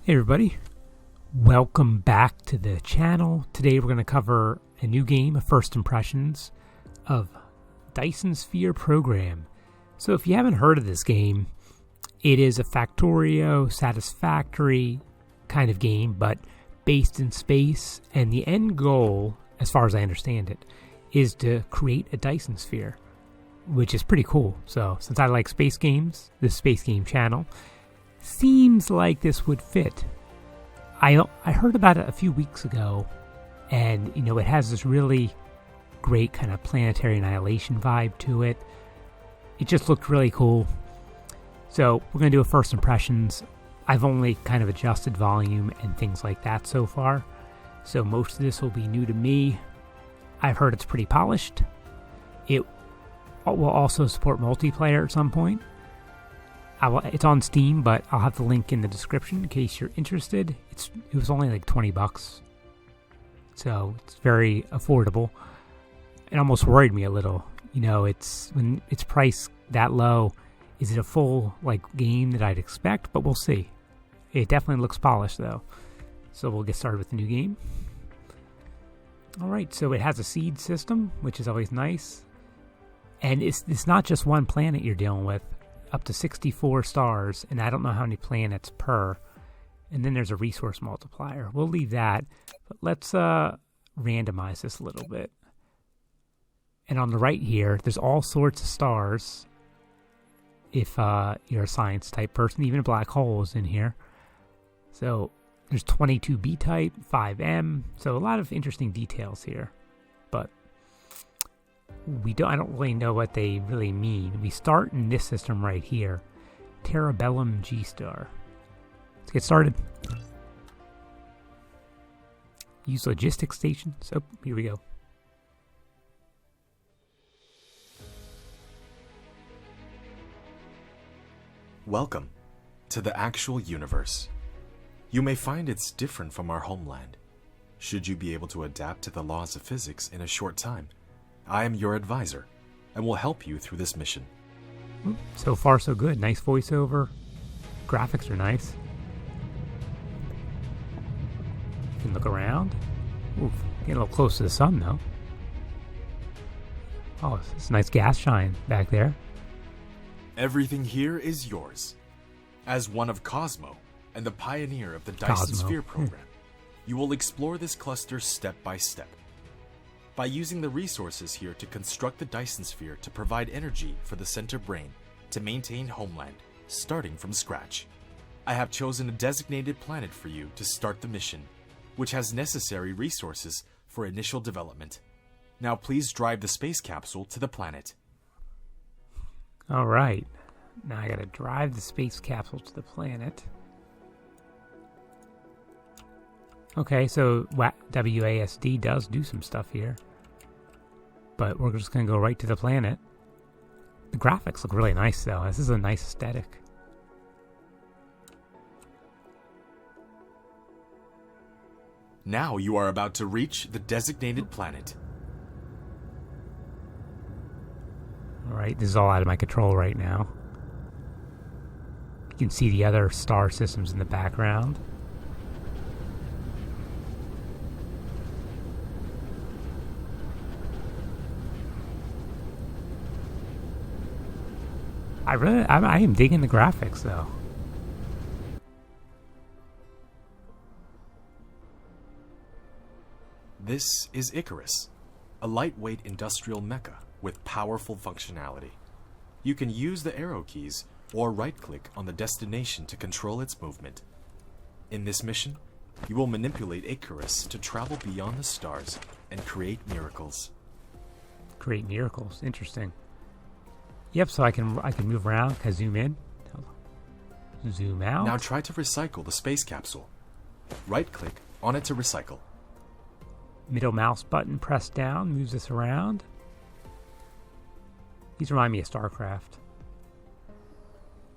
Hey everybody, welcome back to the channel. Today we're going to cover a new game of first impressions of Dyson Sphere program. So if you haven't heard of this game, it is a Factorio, Satisfactory kind of game, but based in space, and the end goal, as far as I understand it, is to create a Dyson Sphere, which is pretty cool. So since I like space games, this space game channel seems like this would fit. I heard about it a few weeks ago, and it has this really great kind of planetary annihilation vibe to it. It just looked really cool. So we're going to do a first impressions. I've only kind of adjusted volume and things like that so far, so most of this will be new to me. I've heard it's pretty polished. It will also support multiplayer at some point. It's on Steam, but I'll have the link in the description in case you're interested. It was only like $20, so it's very affordable. It almost worried me a little. When it's priced that low, is it a full game that I'd expect? But we'll see. It definitely looks polished though. So we'll get started with the new game. All right, so it has a seed system, which is always nice, and it's not just one planet you're dealing with. Up to 64 stars, and I don't know how many planets per. And then there's a resource multiplier. We'll leave that, but let's randomize this a little bit. And on the right here, there's all sorts of stars. If you're a science type person, even a black hole is in here. So there's 22 B-type, 5M, so a lot of interesting details here. But I don't really know what they really mean. We start in this system right here, Terabellum G-star. Let's get started. Use logistics station. So here we go. Welcome to the actual universe. You may find it's different from our homeland. Should you be able to adapt to the laws of physics in a short time, I am your advisor, and will help you through this mission. So far, so good. Nice voiceover. Graphics are nice. You can look around. Ooh, getting a little close to the sun, though. Oh, it's a nice gas shine back there. Everything here is yours. As one of Cosmo, and the pioneer of the Dyson Sphere program, you will explore this cluster step by step. By using the resources here to construct the Dyson Sphere to provide energy for the center brain to maintain homeland, starting from scratch. I have chosen a designated planet for you to start the mission, which has necessary resources for initial development. Now please drive the space capsule to the planet. Alright, now I gotta drive the space capsule to the planet. Okay, so WASD does do some stuff here. But we're just going to go right to the planet. The graphics look really nice, though. This is a nice aesthetic. Now you are about to reach the designated planet. Alright, this is all out of my control right now. You can see the other star systems in the background. I am digging the graphics though. This is Icarus, a lightweight industrial mecha with powerful functionality. You can use the arrow keys or right-click on the destination to control its movement. In this mission, you will manipulate Icarus to travel beyond the stars and create miracles. Create miracles, interesting. Yep, so I can move around. Can I zoom in? Zoom out. Now try to recycle the space capsule. Right-click on it to recycle. Middle mouse button pressed down moves this around. These remind me of StarCraft.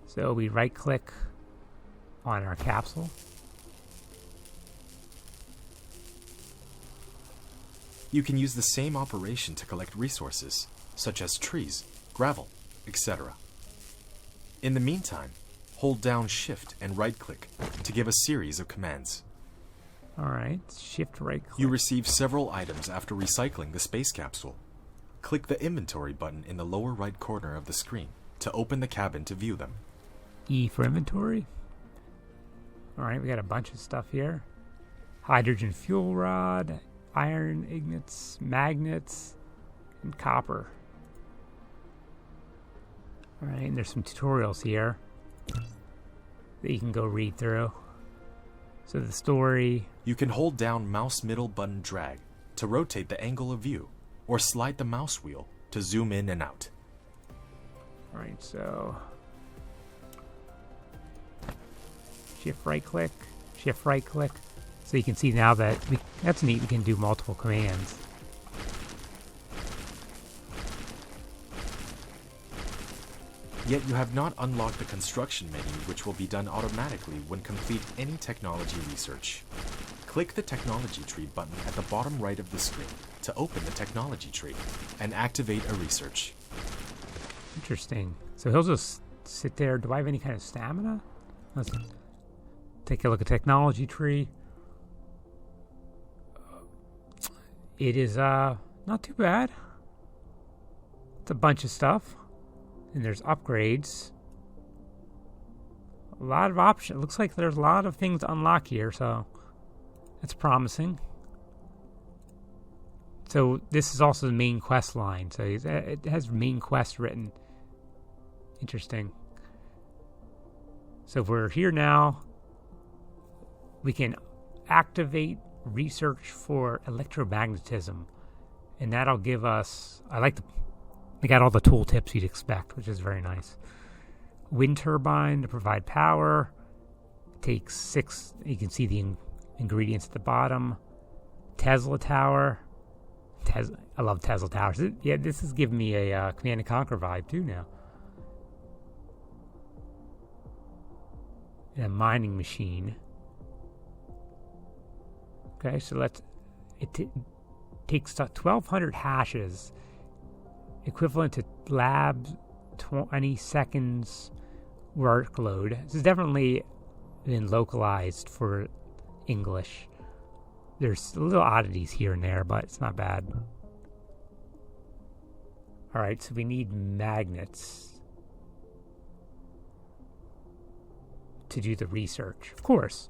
So we right-click on our capsule. You can use the same operation to collect resources, such as trees, gravel, etc. In the meantime, hold down Shift and right-click to give a series of commands. Alright, Shift, right-click. You receive several items after recycling the space capsule. Click the inventory button in the lower right corner of the screen to open the cabin to view them. E for inventory. Alright, we got a bunch of stuff here. Hydrogen fuel rod, iron ingots, magnets, and copper. Alright, and there's some tutorials here that you can go read through. So the story. You can hold down mouse middle button drag to rotate the angle of view, or slide the mouse wheel to zoom in and out. Alright, so Shift right click, Shift right click. So you can see now that that's neat, we can do multiple commands. Yet you have not unlocked the construction menu, which will be done automatically when complete any technology research. Click the technology tree button at the bottom right of the screen to open the technology tree and activate a research. Interesting. So he'll just sit there. Do I have any kind of stamina? Let's take a look at technology tree. It is not too bad. It's a bunch of stuff. And there's upgrades. A lot of options. It looks like there's a lot of things to unlock here, so that's promising. So this is also the main quest line. So it has main quest written. Interesting. So we're here now. We can activate research for electromagnetism. And that'll give us... They got all the tooltips you'd expect, which is very nice. Wind turbine to provide power. Takes 6. You can see the ingredients at the bottom. Tesla tower. I love Tesla towers. Yeah, this is giving me a Command & Conquer vibe too now. And a mining machine. Okay, so it takes 1,200 hashes, equivalent to lab 20 seconds workload. This is definitely been localized for English. There's little oddities here and there, but it's not bad. Alright, so we need magnets to do the research. Of course.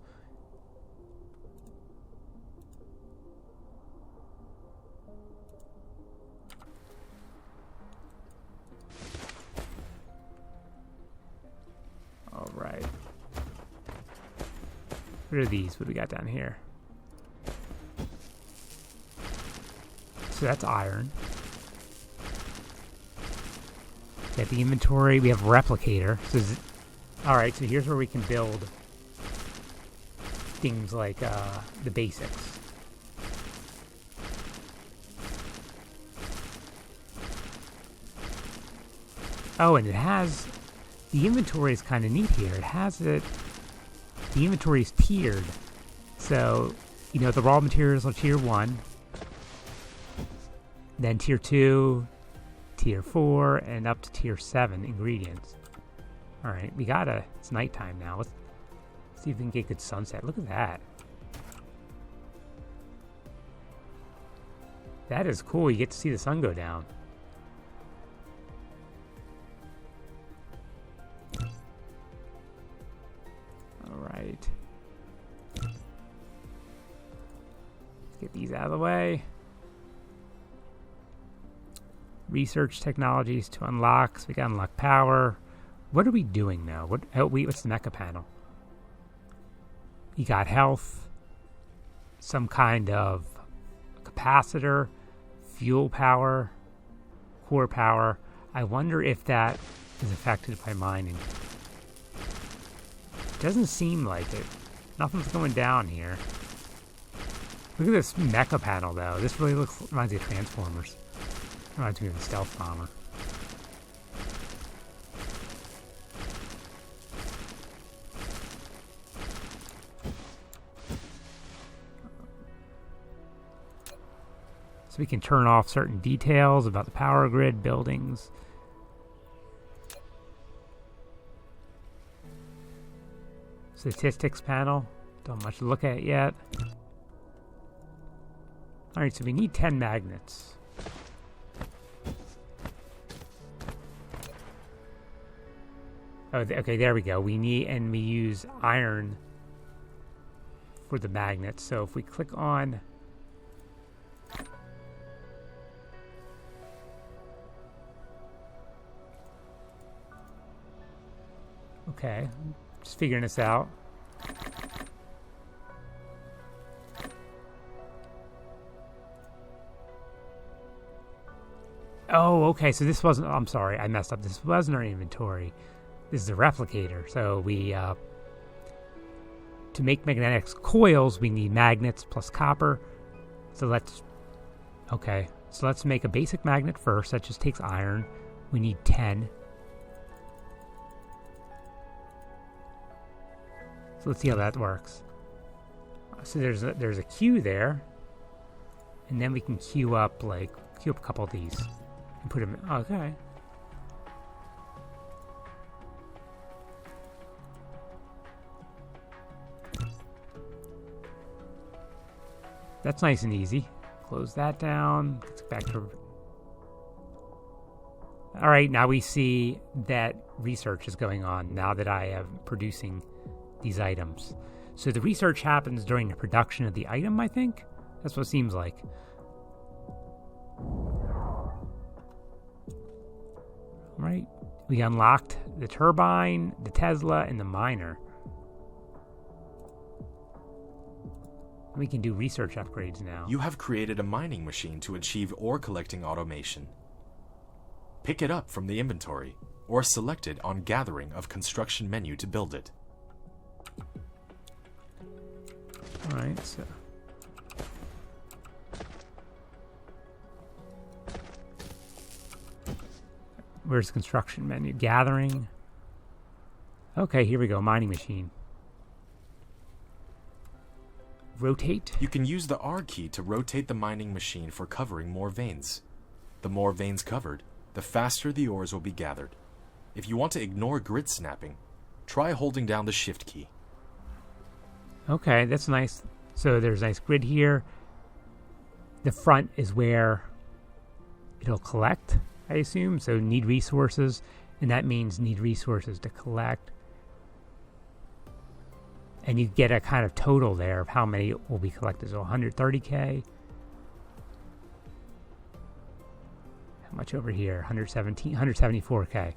Alright. What are these? What do we got down here? So that's iron. Got the inventory. We have replicator. So alright, so here's where we can build things like the basics. Oh, and it has... The inventory is kind of neat here. It has it... The inventory is tiered. So, the raw materials are tier 1. Then tier 2, tier 4, and up to tier 7 ingredients. Alright, it's nighttime now. Let's see if we can get good sunset. Look at that. That is cool. You get to see the sun go down. Alright. Let's get these out of the way. Research technologies to unlock. So we got unlock power. What are we doing now? What's the mecha panel? You got health. Some kind of capacitor. Fuel power. Core power. I wonder if that is affected by mining. Doesn't seem like it. Nothing's going down here. Look at this mecha panel, though. This really reminds me of Transformers. Reminds me of a stealth bomber. So we can turn off certain details about the power grid, buildings. Statistics panel. Don't much to look at yet. Alright, so we need 10 magnets. Oh, okay, there we go. We use iron for the magnets. So if we click on... Okay, just figuring this out. Oh, okay, so this wasn't... I'm sorry, I messed up. This wasn't our inventory. This is a replicator. So we... to make magnetic coils, we need magnets plus copper. So let's... Okay, so let's make a basic magnet first. That just takes iron. We need 10. So let's see how that works. So there's a queue there. And then we can queue up a couple of these. And put them in. Okay. That's nice and easy. Close that down. Let's back to... Alright, now we see that research is going on now that I am producing these items. So the research happens during the production of the item, I think? That's what it seems like. Alright, we unlocked the turbine, the Tesla, and the miner. We can do research upgrades now. You have created a mining machine to achieve ore collecting automation. Pick it up from the inventory, or select it on Gathering of Construction menu to build it. Alright, so... Where's the construction menu? Gathering. Okay, here we go. Mining machine. Rotate. You can use the R key to rotate the mining machine for covering more veins. The more veins covered, the faster the ores will be gathered. If you want to ignore grid snapping, try holding down the Shift key. Okay, that's nice. So there's a nice grid here. The front is where it'll collect, I assume. So need resources, and that means need resources to collect. And you get a kind of total there of how many will be collected. So 130K. How much over here? 174K.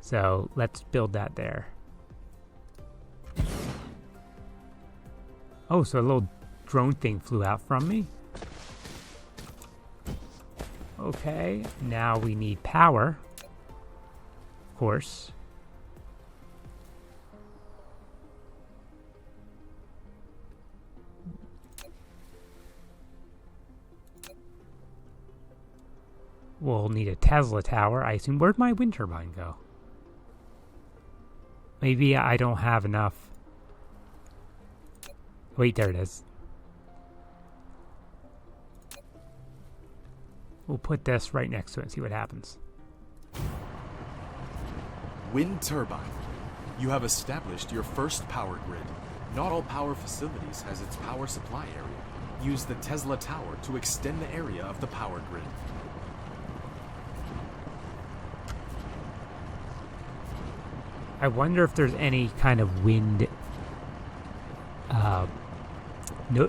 So let's build that there. Oh, so a little drone thing flew out from me. Okay, now we need power. Of course. We'll need a Tesla tower, I assume. Where'd my wind turbine go? Maybe I don't have enough. Wait, there it is. We'll put this right next to it and see what happens. Wind turbine. You have established your first power grid. Not all power facilities has its power supply area. Use the Tesla tower to extend the area of the power grid. I wonder if there's any kind of wind,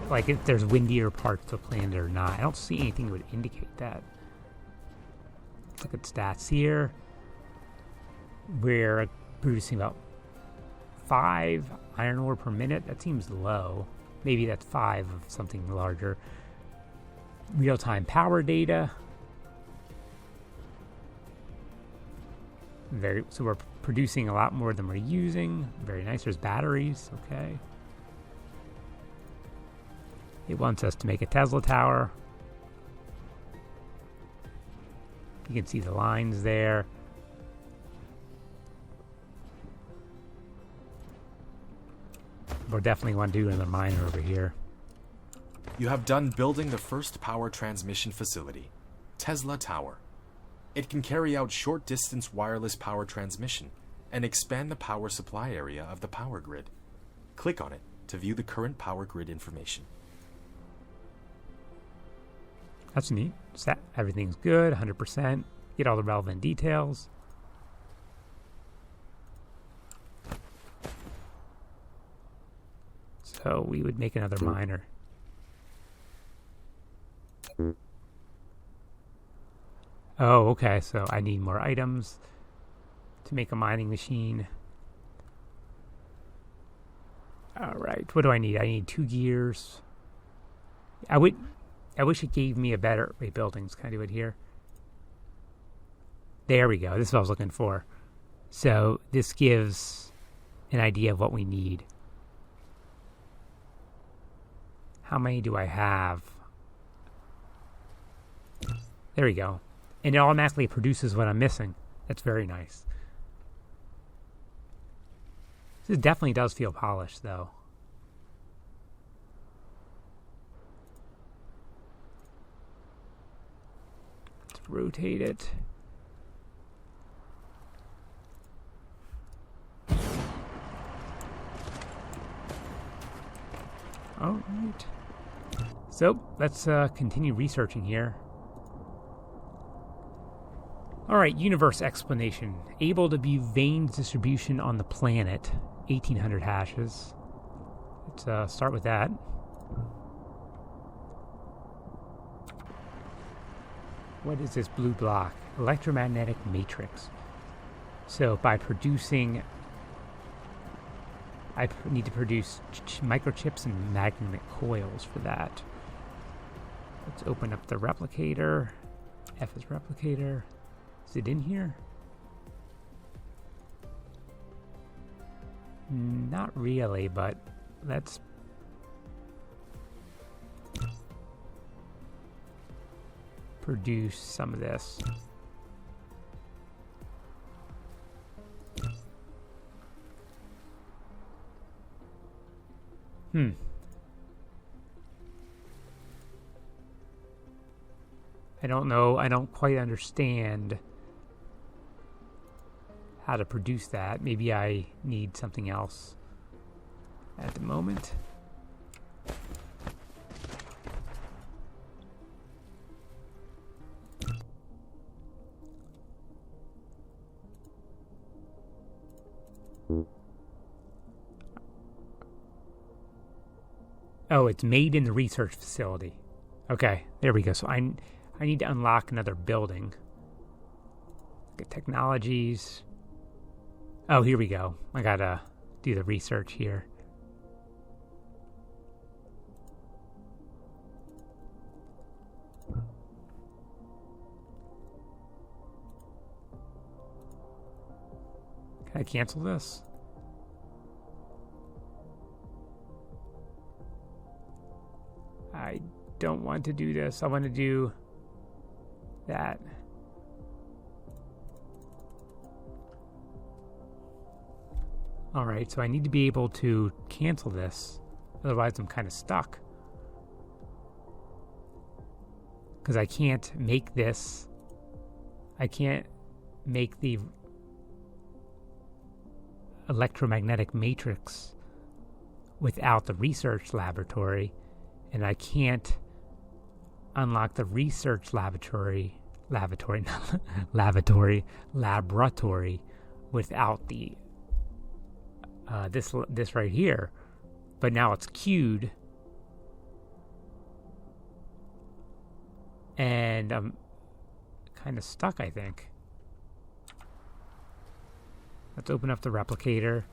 like if there's windier parts of the planet or not. I don't see anything that would indicate that. Let's look at stats here. We're producing about 5 iron ore per minute. That seems low. Maybe that's 5 of something larger. Real-time power data. So we're producing a lot more than we're using. Very nice. There's batteries. Okay. It wants us to make a Tesla tower. You can see the lines there. We'll definitely want to do another miner over here. You have done building the first power transmission facility, Tesla Tower. It can carry out short-distance wireless power transmission and expand the power supply area of the power grid. Click on it to view the current power grid information. That's neat. Everything's good, 100%. Get all the relevant details. So we would make another miner. Oh, okay. So I need more items to make a mining machine. All right. What do I need? I need 2 gears. I wish it gave me a better... Wait, buildings. Can I do it here? There we go. This is what I was looking for. So this gives an idea of what we need. How many do I have? There we go. And it automatically produces what I'm missing. That's very nice. This definitely does feel polished, though. Let's rotate it. All right. So let's continue researching here. All right, universe explanation. Able to view Vane's distribution on the planet. 1800 hashes. Let's start with that. What is this blue block? Electromagnetic matrix. So by producing... I need to produce microchips and magnetic coils for that. Let's open up the replicator. F is replicator. Is it in here? Not really, but let's produce some of this. I don't know. I don't quite understand how to produce that. Maybe I need something else at the moment. Oh, it's made in the research facility. Okay, there we go. So I need to unlock another building. Get technologies. Oh, here we go. I gotta do the research here. Can I cancel this? I don't want to do this. I want to do that. All right, so I need to be able to cancel this. Otherwise, I'm kind of stuck. Because I can't make this. I can't make the electromagnetic matrix without the research laboratory. And I can't unlock the research laboratory without the this right here. But now it's queued, and I'm kind of stuck, I think. Let's open up the replicator.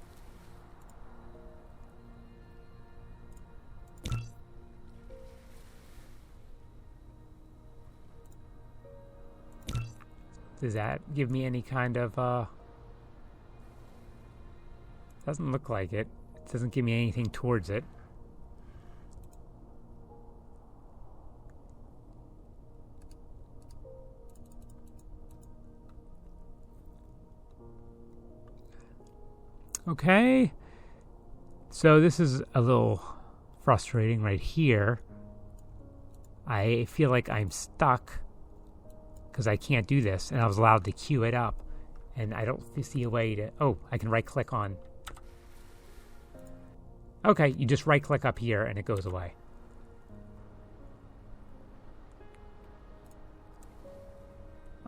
Does that give me any kind of, doesn't look like it. It doesn't give me anything towards it. Okay. So this is a little frustrating right here. I feel like I'm stuck because I can't do this, and I was allowed to queue it up, and I don't see a way to... Oh, I can right-click on... Okay, you just right-click up here and it goes away.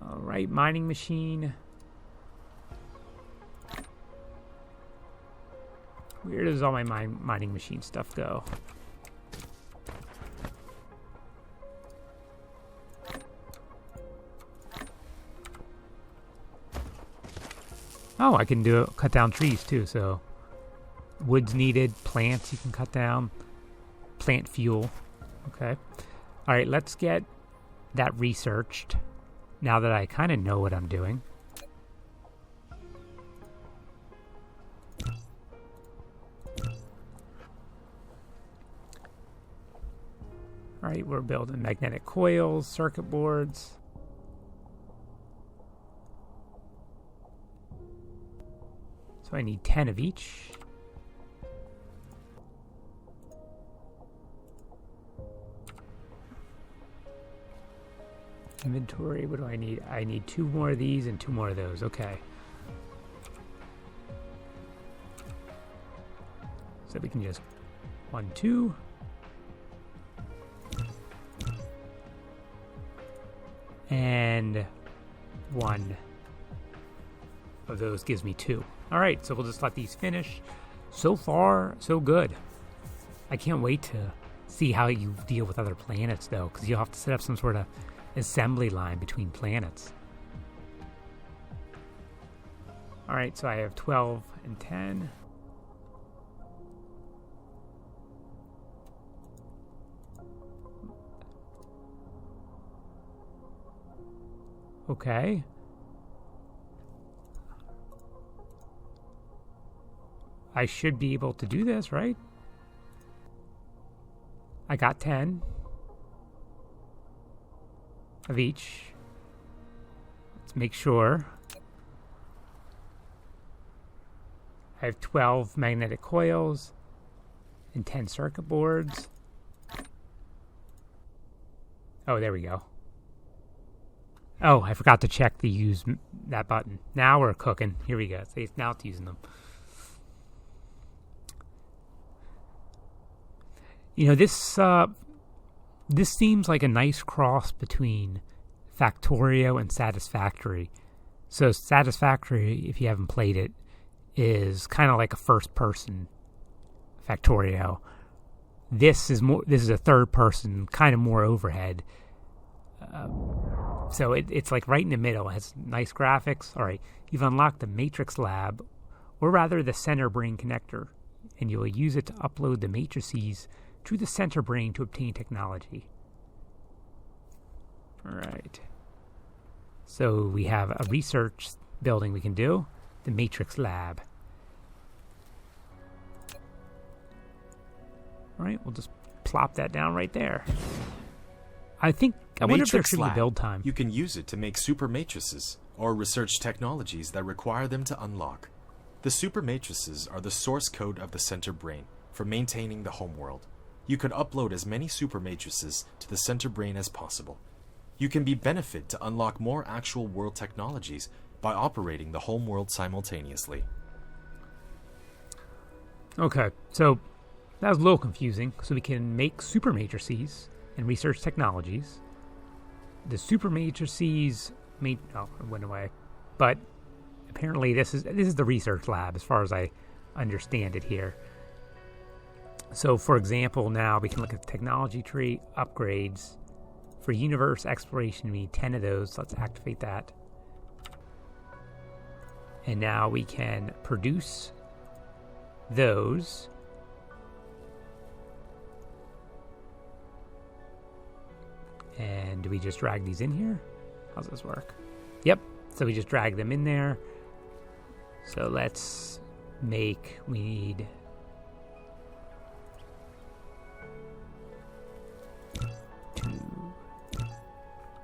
All right, mining machine. Where does all my mining machine stuff go? Oh, I can cut down trees too, so wood's needed, plants you can cut down, plant fuel. Okay. All right, let's get that researched now that I kind of know what I'm doing. All right, we're building magnetic coils, circuit boards. So I need 10 of each. Inventory, what do I need? I need 2 more of these and 2 more of those. Okay. So we can just 1, 2. And 1 of those gives me 2. All right, so we'll just let these finish. So far, so good. I can't wait to see how you deal with other planets, though, because you'll have to set up some sort of assembly line between planets. All right, so I have 12 and 10. Okay. I should be able to do this, right? I got 10 of each. Let's make sure. I have 12 magnetic coils and 10 circuit boards. Oh, there we go. Oh, I forgot to check the use that button. Now we're cooking. Here we go. See, now it's using them. You know, this seems like a nice cross between Factorio and Satisfactory. So Satisfactory, if you haven't played it, is kind of like a first-person Factorio. This is a third-person, kind of more overhead. So it's like right in the middle. It has nice graphics. All right, you've unlocked the Matrix Lab, or rather the center brain connector, and you will use it to upload the matrices to the center brain to obtain technology. All right. So we have a research building we can do, the Matrix Lab. All right, we'll just plop that down right there. I wonder if there should be build time. You can use it to make super matrices or research technologies that require them to unlock. The super matrices are the source code of the center brain for maintaining the homeworld. You can upload as many super matrices to the center brain as possible. You can be benefit to unlock more actual world technologies by operating the homeworld simultaneously. Okay, so that was a little confusing. So we can make super matrices and research technologies. The super matrices it went away. But apparently this is the research lab as far as I understand it here. So for example, now we can look at the technology tree, upgrades. For universe exploration, we need 10 of those. So let's activate that. And now we can produce those. And do we just drag these in here? How's this work? Yep. So we just drag them in there. So let's we need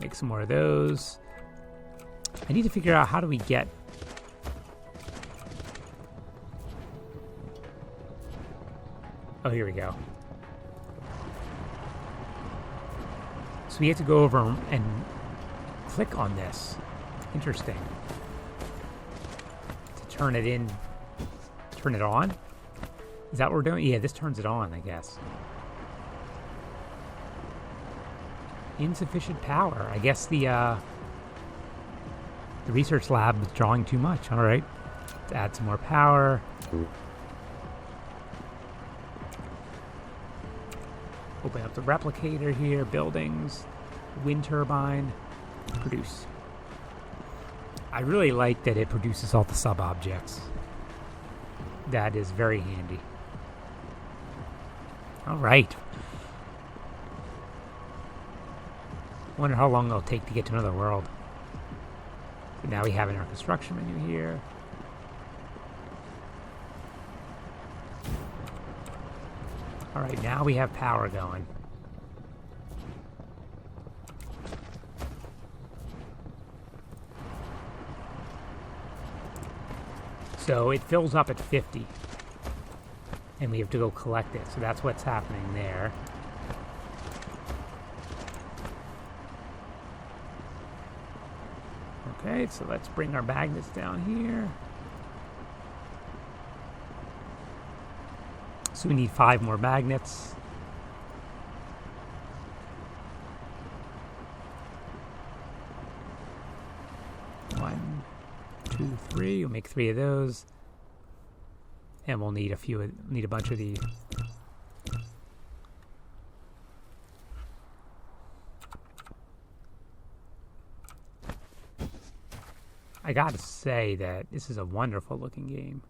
make some more of those. I need to figure out how do we get oh, here we go. So we have to go over and click on this. Interesting. To turn it on. Is that what we're doing? Yeah, this turns it on, I guess. Insufficient power. I guess the research lab is drawing too much. All right. Let's add some more power. Open up the replicator here. Buildings. Wind turbine. Produce. I really like that it produces all the sub-objects. That is very handy. All right. Wonder how long it'll take to get to another world. So now we have in our construction menu here. All right, now we have power going. So it fills up at 50. And we have to go collect it. So that's what's happening there. Okay, so let's bring our magnets down here. So we need 5 more magnets. One, 2, 3. We'll make 3 of those. And we'll need a bunch of these. I gotta say that this is a wonderful looking game.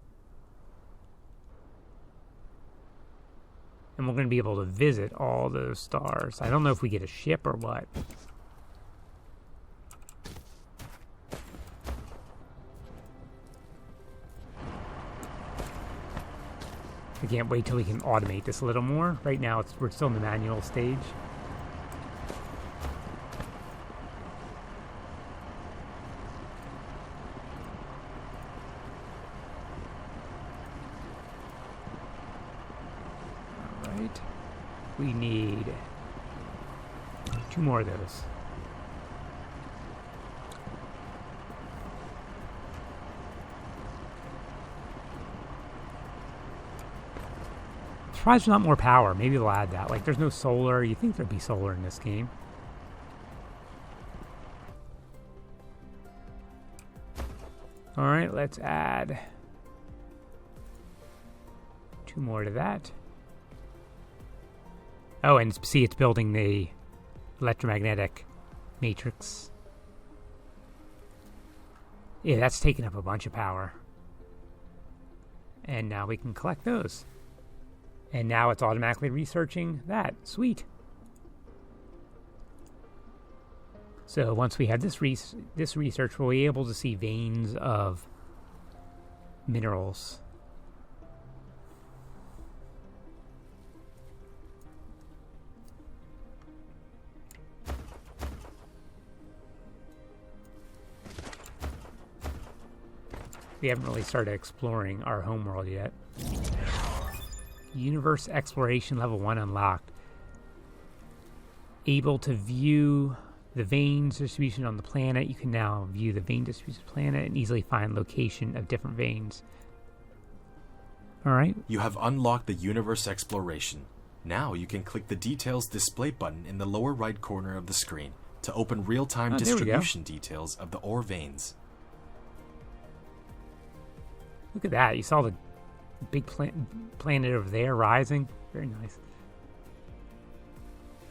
And we're gonna be able to visit all those stars. I don't know if we get a ship or what. I can't wait till we can automate this a little more. Right now we're still in the manual stage. Alright. We need 2 more of those. Surprised there's not more power. Maybe they'll add that. Like, there's no solar. You'd think there'd be solar in this game. Alright, let's add 2 more to that. Oh, and see, it's building the electromagnetic matrix. Yeah, that's taking up a bunch of power. And now we can collect those. And now it's automatically researching that. Sweet. So once we have this research, we'll be able to see veins of minerals. We haven't really started exploring our homeworld yet. Universe exploration level 1 unlocked. Able to view the veins distribution on the planet. You can now view the vein distribution of the planet and easily find location of different veins. Alright. You have unlocked the universe exploration. Now you can click the details display button in the lower right corner of the screen to open real-time distribution details of the ore veins. Look at that. You saw the big planet over there rising. Very nice.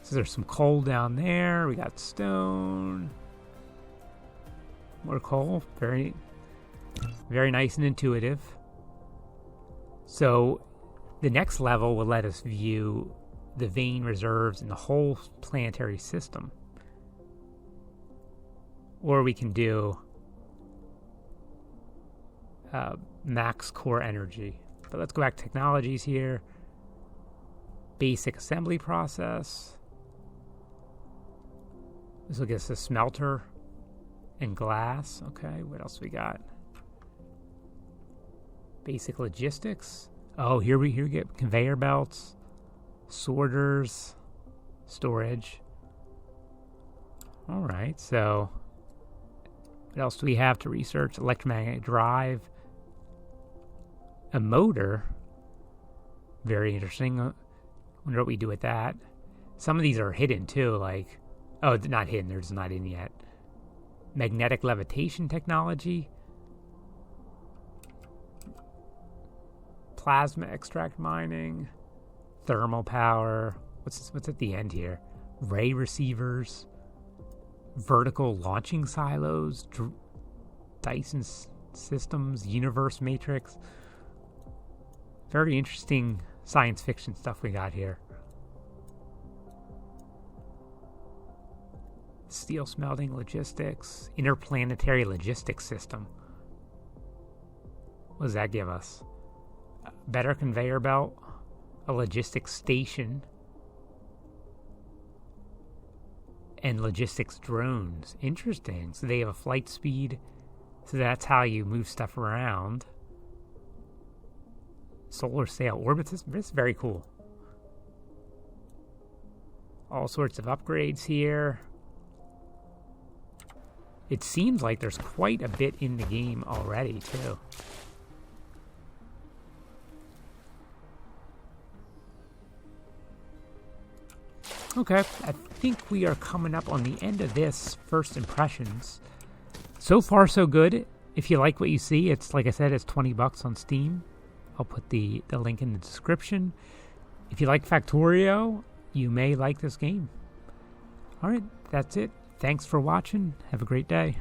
So there's some coal down there. We got stone. More coal. Very, very nice and intuitive. So the next level will let us view the vein reserves in the whole planetary system. Or we can do max core energy. But let's go back to technologies here. Basic assembly process. This will get us a smelter and glass. Okay, what else we got? Basic logistics. Oh, here we get conveyor belts, sorters, storage. All right, so what else do we have to research? Electromagnetic drive. A motor. Very interesting. Wonder what we do with that. Some of these are hidden too, like... Oh, not hidden. They're just not in yet. Magnetic levitation technology. Plasma extract mining. Thermal power. What's at the end here? Ray receivers. Vertical launching silos. Dyson systems. Universe matrix. Very interesting science fiction stuff we got here. Steel smelting logistics. Interplanetary logistics system. What does that give us? A better conveyor belt. A logistics station. And logistics drones. Interesting. So they have a flight speed. So that's how you move stuff around. Solar sail orbits. This is very cool. All sorts of upgrades here. It seems like there's quite a bit in the game already, too. Okay, I think we are coming up on the end of this first impressions. So far, so good. If you like what you see, it's like I said, it's $20 on Steam. I'll put the link in the description. If you like Factorio, you may like this game. All right, that's it. Thanks for watching. Have a great day.